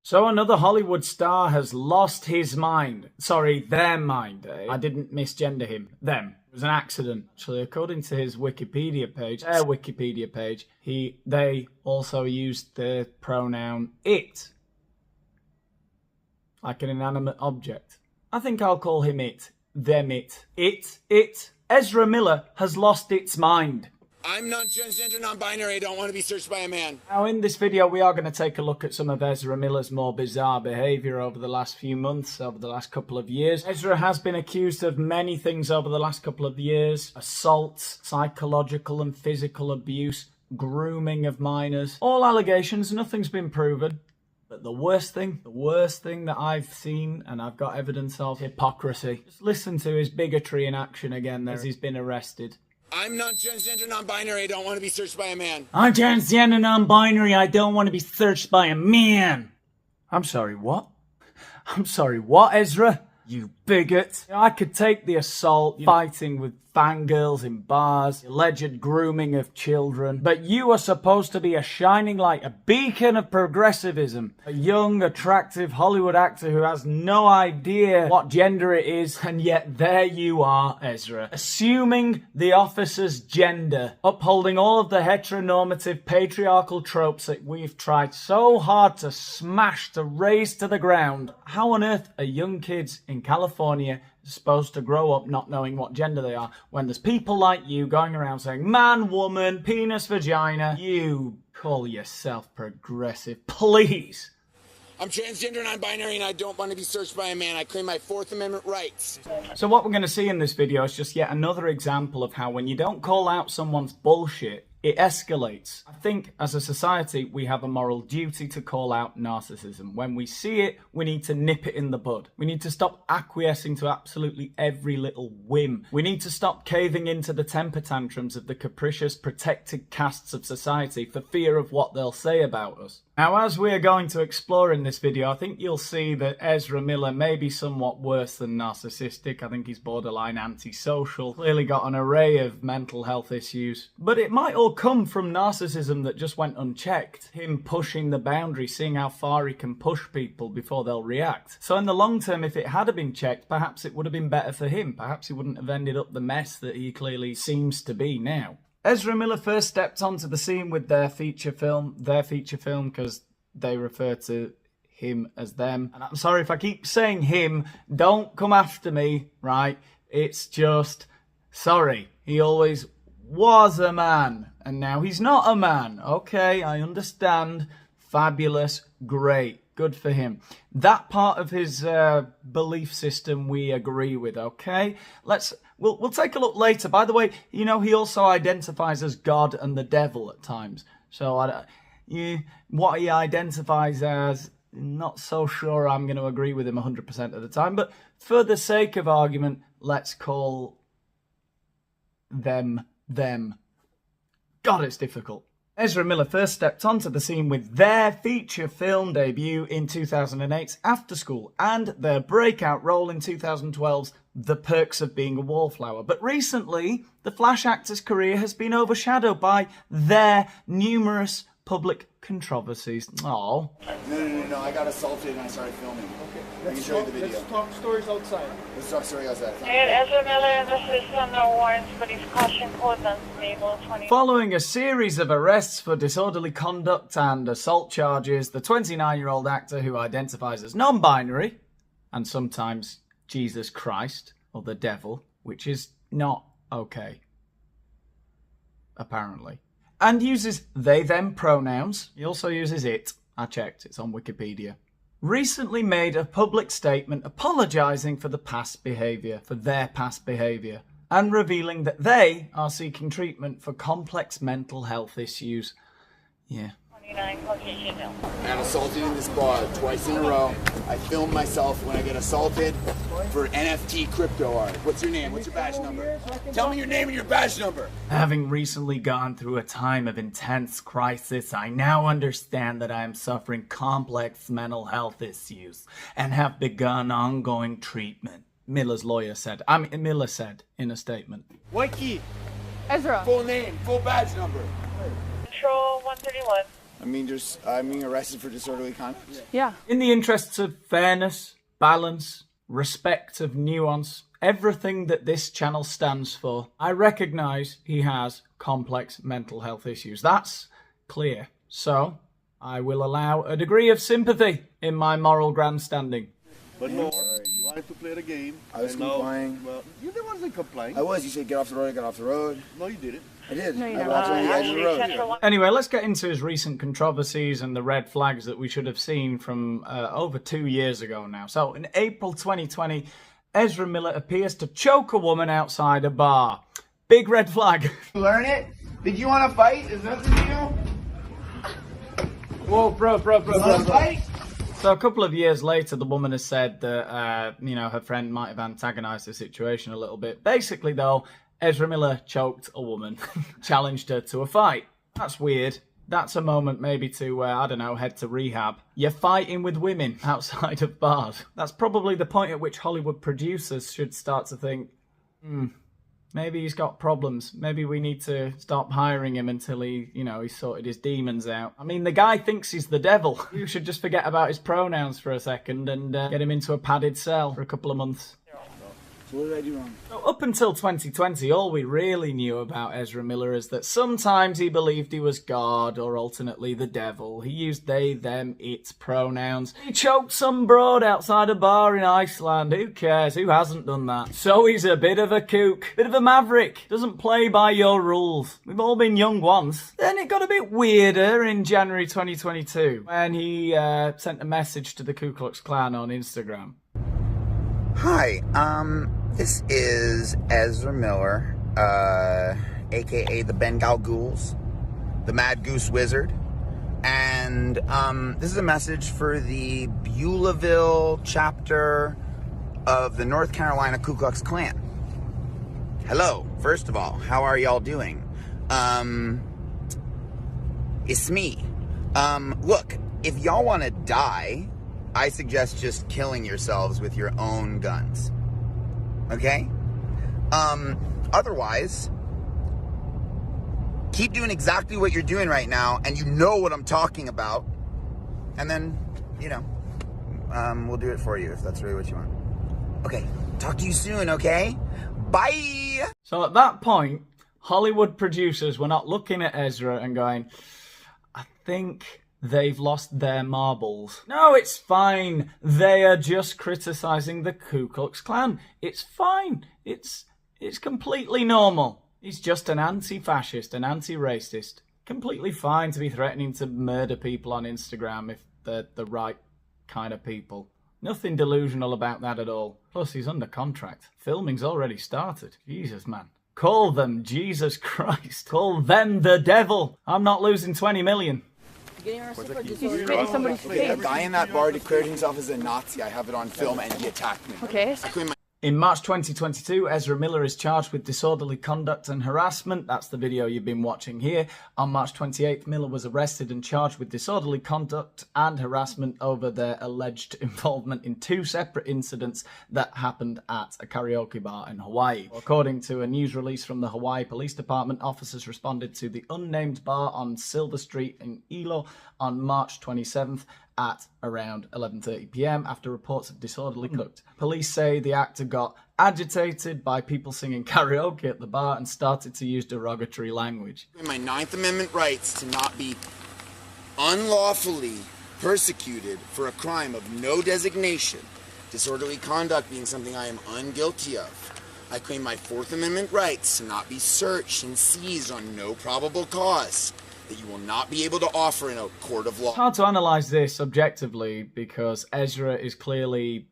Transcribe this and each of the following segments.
So another Hollywood star has lost his mind. Sorry, their mind. I didn't misgender him. Them. It was an accident. Actually, according to his Wikipedia page, their Wikipedia page, they also used the pronoun it. Like an inanimate object. I think I'll call him it. Them it. It. Ezra Miller has lost its mind. I'm not transgender, non-binary. I don't want to be searched by a man. Now, in this video, we are going to take a look at some of Ezra Miller's more bizarre behaviour over the last few months, over the last couple of years. Ezra has been accused of many things over the last couple of years. Assaults, psychological and physical abuse, grooming of minors. All allegations, nothing's been proven. But the worst thing that I've seen, and I've got evidence of, hypocrisy. Just listen to his bigotry in action again as he's been arrested. I'm not transgender, non-binary. I don't want to be searched by a man. I'm transgender, non-binary. I don't want to be searched by a man. I'm sorry, what? I'm sorry, what, Ezra? You bigot. I could take the assault, fighting with fangirls in bars, alleged grooming of children, but you are supposed to be a shining light, a beacon of progressivism, a young, attractive Hollywood actor who has no idea what gender it is, and yet there you are, Ezra, assuming the officer's gender, upholding all of the heteronormative patriarchal tropes that we've tried so hard to smash, to raze to the ground. How on earth are young kids in California supposed to grow up not knowing what gender they are when there's people like you going around saying man, woman, penis, vagina? You call yourself progressive, please. I'm transgender, non-binary, and I don't want to be searched by a man. I claim my Fourth Amendment rights. So what we're going to see in this video is just yet another example of how when you don't call out someone's bullshit, it escalates. I think as a society, we have a moral duty to call out narcissism. When we see it, we need to nip it in the bud. We need to stop acquiescing to absolutely every little whim. We need to stop caving into the temper tantrums of the capricious, protected castes of society for fear of what they'll say about us. Now, as we are going to explore in this video, I think you'll see that Ezra Miller may be somewhat worse than narcissistic. I think he's borderline antisocial, clearly got an array of mental health issues. But it might all come from narcissism that just went unchecked. Him pushing the boundary, seeing how far he can push people before they'll react. So in the long term, if it had been checked, perhaps it would have been better for him. Perhaps he wouldn't have ended up the mess that he clearly seems to be now. Ezra Miller first stepped onto the scene with their feature film because they refer to him as them. And I'm sorry if I keep saying him, don't come after me, right? It's just, sorry, he always was a man, and now he's not a man. Okay, I understand. Fabulous, great, good for him. That part of his belief system we agree with, okay? We'll take a look later. By the way, you know, he also identifies as God and the devil at times. So what he identifies as, not so sure I'm going to agree with him 100% of the time. But for the sake of argument, let's call them. God, it's difficult. Ezra Miller first stepped onto the scene with their feature film debut in 2008's After School and their breakout role in 2012's The Perks of Being a Wallflower. But recently, the Flash actor's career has been overshadowed by their numerous public controversies. Oh. No. I got assaulted and I started filming. Okay. Let's talk stories outside. Let's talk stories outside. Ezra Miller, this is no warrants, but he's caution code on table 20. Following a series of arrests for disorderly conduct and assault charges, the 29-year-old actor who identifies as non-binary, and sometimes Jesus Christ, or the devil, which is not okay, apparently, and uses they-them pronouns. He also uses it. I checked, it's on Wikipedia. Recently made a public statement apologising for their past behaviour, and revealing that they are seeking treatment for complex mental health issues. Yeah. I'm assaulted in this bar twice in a row. I film myself when I get assaulted for NFT crypto art. What's your name? What's your badge number? Tell me your name and your badge number. Having recently gone through a time of intense crisis, I now understand that I am suffering complex mental health issues and have begun ongoing treatment, Miller's lawyer said. Miller said in a statement. White key. Ezra. Full name, full badge number. Control 131. I'm being arrested for disorderly conduct? Yeah. In the interests of fairness, balance, respect of nuance, everything that this channel stands for, I recognise he has complex mental health issues. That's clear. So, I will allow a degree of sympathy in my moral grandstanding. But no, you wanted to play the game. I was complying. Well, you didn't want to comply. I was. You said get off the road, I got off the road. No, you didn't. I did. No, you I never walked on the edge of the road. Central Anyway, let's get into his recent controversies and the red flags that we should have seen from over 2 years ago now. So, in April 2020, Ezra Miller appears to choke a woman outside a bar. Big red flag. Learn it? Did you want to fight? Is that the deal? Whoa, bro. Fight? So a couple of years later, the woman has said that, her friend might have antagonized the situation a little bit. Basically, though, Ezra Miller choked a woman, challenged her to a fight. That's weird. That's a moment maybe to, head to rehab. You're fighting with women outside of bars. That's probably the point at which Hollywood producers should start to think, maybe he's got problems. Maybe we need to stop hiring him until he's sorted his demons out. I mean, the guy thinks he's the devil. You should just forget about his pronouns for a second and get him into a padded cell for a couple of months. So what did I do wrong? So up until 2020, all we really knew about Ezra Miller is that sometimes he believed he was God or alternately the devil. He used they, them, it pronouns. He choked some broad outside a bar in Iceland. Who cares? Who hasn't done that? So he's a bit of a kook, bit of a maverick. Doesn't play by your rules. We've all been young once. Then it got a bit weirder in January 2022 when he sent a message to the Ku Klux Klan on Instagram. Hi, this is Ezra Miller, aka the Bengal Ghouls, the Mad Goose Wizard, and this is a message for the Beulahville chapter of the North Carolina Ku Klux Klan. Hello, first of all, how are y'all doing? It's me. Look, if y'all want to die, I suggest just killing yourselves with your own guns. Okay? Otherwise, keep doing exactly what you're doing right now, and you know what I'm talking about. And then, we'll do it for you if that's really what you want. Okay, talk to you soon, okay? Bye! So at that point, Hollywood producers were not looking at Ezra and going, I think they've lost their marbles. No, it's fine. They are just criticizing the Ku Klux Klan. It's fine. It's completely normal. He's just an anti-fascist, an anti-racist. Completely fine to be threatening to murder people on Instagram if they're the right kind of people. Nothing delusional about that at all. Plus, he's under contract. Filming's already started. Jesus, man. Call them Jesus Christ. Call them the devil. I'm not losing 20 million. He's spitting somebody's face. A guy in that bar declared himself as a Nazi. I have it on film, and he attacked me. Okay. In March 2022, Ezra Miller is charged with disorderly conduct and harassment. That's the video you've been watching here. On March 28th, Miller was arrested and charged with disorderly conduct and harassment over their alleged involvement in 2 separate incidents that happened at a karaoke bar in Hawaii. According to a news release from the Hawaii Police Department, officers responded to the unnamed bar on Silver Street in Hilo on March 27th at around 11:30 p.m. after reports of disorderly conduct. Police say the actor got agitated by people singing karaoke at the bar and started to use derogatory language. My 9th Amendment rights to not be unlawfully persecuted for a crime of no designation, disorderly conduct being something I am unguilty of. I claim my 4th Amendment rights to not be searched and seized on no probable cause that you will not be able to offer in a court of law. It's hard to analyse this objectively because Ezra is clearly,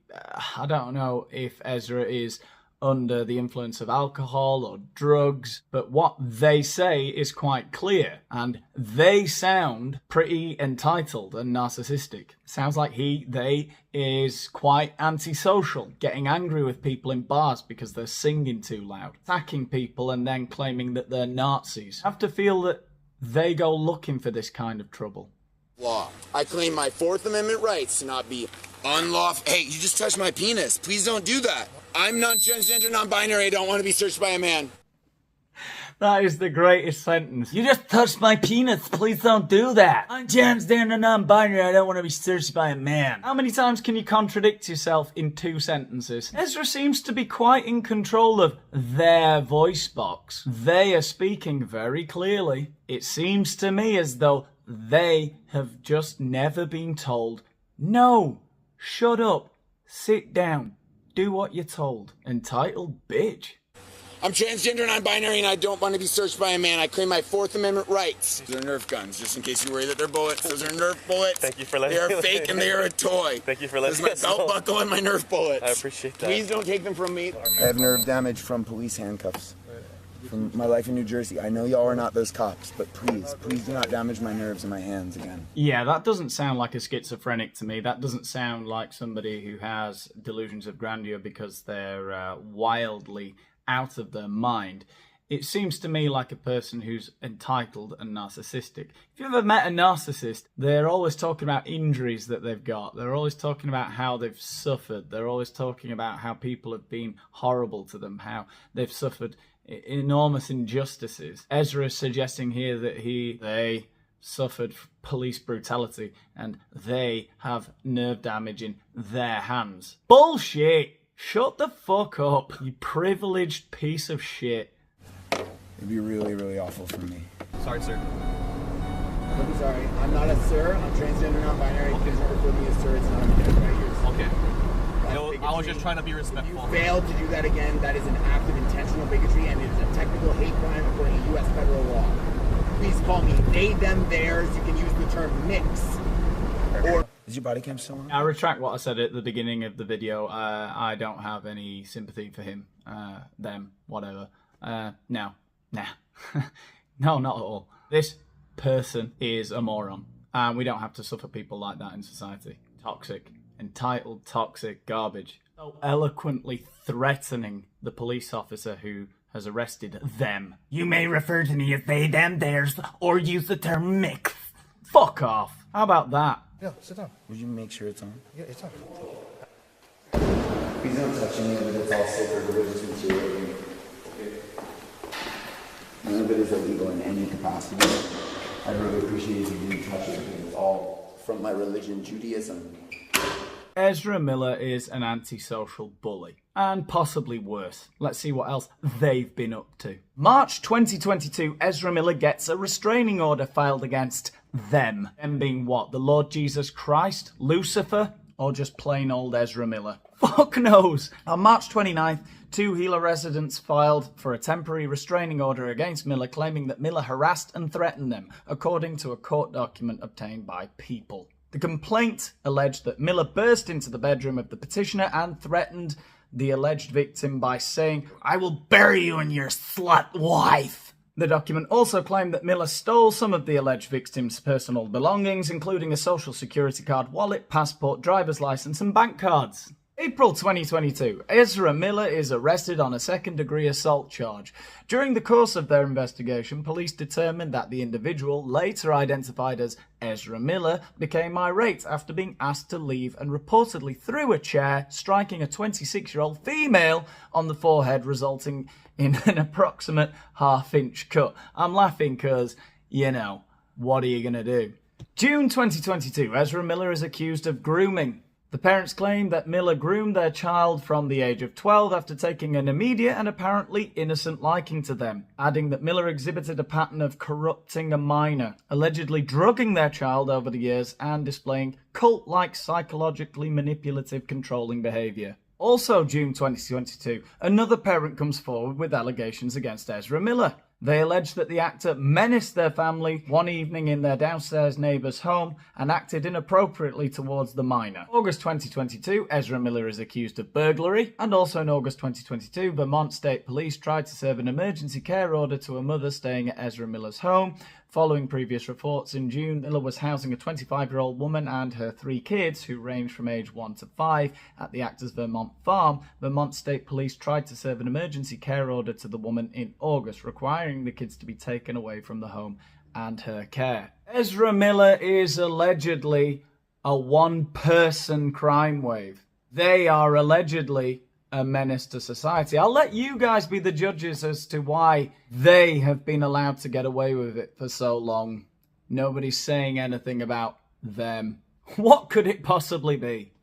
I don't know if Ezra is under the influence of alcohol or drugs, but what they say is quite clear, and they sound pretty entitled and narcissistic. Sounds like they is quite antisocial, getting angry with people in bars because they're singing too loud, attacking people and then claiming that they're Nazis. I have to feel that they go looking for this kind of trouble. Law. I claim my 4th Amendment rights to not be unlawful. Hey, you just touched my penis. Please don't do that. I'm not transgender, non-binary. I don't want to be searched by a man. That is the greatest sentence. You just touched my penis. Please don't do that. I'm transgender non-binary. I don't want to be searched by a man. How many times can you contradict yourself in 2 sentences? Ezra seems to be quite in control of their voice box. They are speaking very clearly. It seems to me as though they have just never been told, no, shut up, sit down, do what you're told. Entitled bitch. I'm transgender, non-binary, and I don't want to be searched by a man. I claim my 4th Amendment rights. They're Nerf guns, just in case you worry that they're bullets. Those are Nerf bullets. Thank you for letting me. They are me fake and they are a toy. Thank you for letting me. This is my belt buckle and my Nerf bullets. I appreciate that. Please don't take them from me. I have nerve damage from police handcuffs. From my life in New Jersey. I know y'all are not those cops, but please do not damage my nerves in my hands again. Yeah, that doesn't sound like a schizophrenic to me. That doesn't sound like somebody who has delusions of grandeur because they're wildly out of their mind. It seems to me like a person who's entitled and narcissistic. If you've ever met a narcissist, they're always talking about injuries that they've got. They're always talking about how they've suffered. They're always talking about how people have been horrible to them, how they've suffered enormous injustices. Ezra is suggesting here that they suffered police brutality and they have nerve damage in their hands. Bullshit! Shut the fuck up, you privileged piece of shit. It'd be really, really awful for me. Sorry, sir. I'm sorry. I'm not a sir. I'm transgender, non-binary. Please never refer me as sir. It's not a right. Okay. I was just trying to be respectful. If you fail to do that again, that is an act of intentional bigotry and it is a technical hate crime according to U.S. federal law. Please call me they, them, theirs. You can use the term mix. Or is your body cam still on? I retract what I said at the beginning of the video. I don't have any sympathy for him, them, whatever. No, not at all. This person is a moron, and we don't have to suffer people like that in society. Toxic, entitled, toxic garbage. So eloquently threatening the police officer who has arrested them. You may refer to me as they, them, theirs, or use the term mix. Fuck off. How about that? Yeah, sit down. Would you make sure it's on? Yeah, it's on. Please don't touch any of it. It's all sacred religious material. None of it is illegal in any capacity. I really appreciate if you didn't touch it. It's all from my religion, Judaism. Ezra Miller is an antisocial bully. And possibly worse. Let's see what else they've been up to. March 2022, Ezra Miller gets a restraining order filed against them. Them being what? The Lord Jesus Christ? Lucifer? Or just plain old Ezra Miller? Fuck knows. On March 29th, 2 Gila residents filed for a temporary restraining order against Miller, claiming that Miller harassed and threatened them, according to a court document obtained by People. The complaint alleged that Miller burst into the bedroom of the petitioner and threatened the alleged victim by saying, "I will bury you and your slut wife." The document also claimed that Miller stole some of the alleged victim's personal belongings, including a social security card, wallet, passport, driver's license, and bank cards. April 2022, Ezra Miller is arrested on a second-degree assault charge. During the course of their investigation, police determined that the individual, later identified as Ezra Miller, became irate after being asked to leave and reportedly threw a chair, striking a 26-year-old female on the forehead, resulting in an approximate half-inch cut. I'm laughing because, you know, what are you going to do? June 2022, Ezra Miller is accused of grooming. The parents claim that Miller groomed their child from the age of 12 after taking an immediate and apparently innocent liking to them, adding that Miller exhibited a pattern of corrupting a minor, allegedly drugging their child over the years and displaying cult-like psychologically manipulative controlling behaviour. Also June 2022, another parent comes forward with allegations against Ezra Miller. They allege that the actor menaced their family one evening in their downstairs neighbour's home and acted inappropriately towards the minor. August 2022, Ezra Miller is accused of burglary, and also in August 2022, Vermont State Police tried to serve an emergency care order to a mother staying at Ezra Miller's home. Following previous reports, in June, Miller was housing a 25-year-old woman and her 3 kids, who ranged from age 1 to 5, at the actor's Vermont farm. Vermont State Police tried to serve an emergency care order to the woman in August, requiring the kids to be taken away from the home and her care. Ezra Miller is allegedly a one-person crime wave. They are allegedly a menace to society. I'll let you guys be the judges as to why they have been allowed to get away with it for so long. Nobody's saying anything about them. What could it possibly be?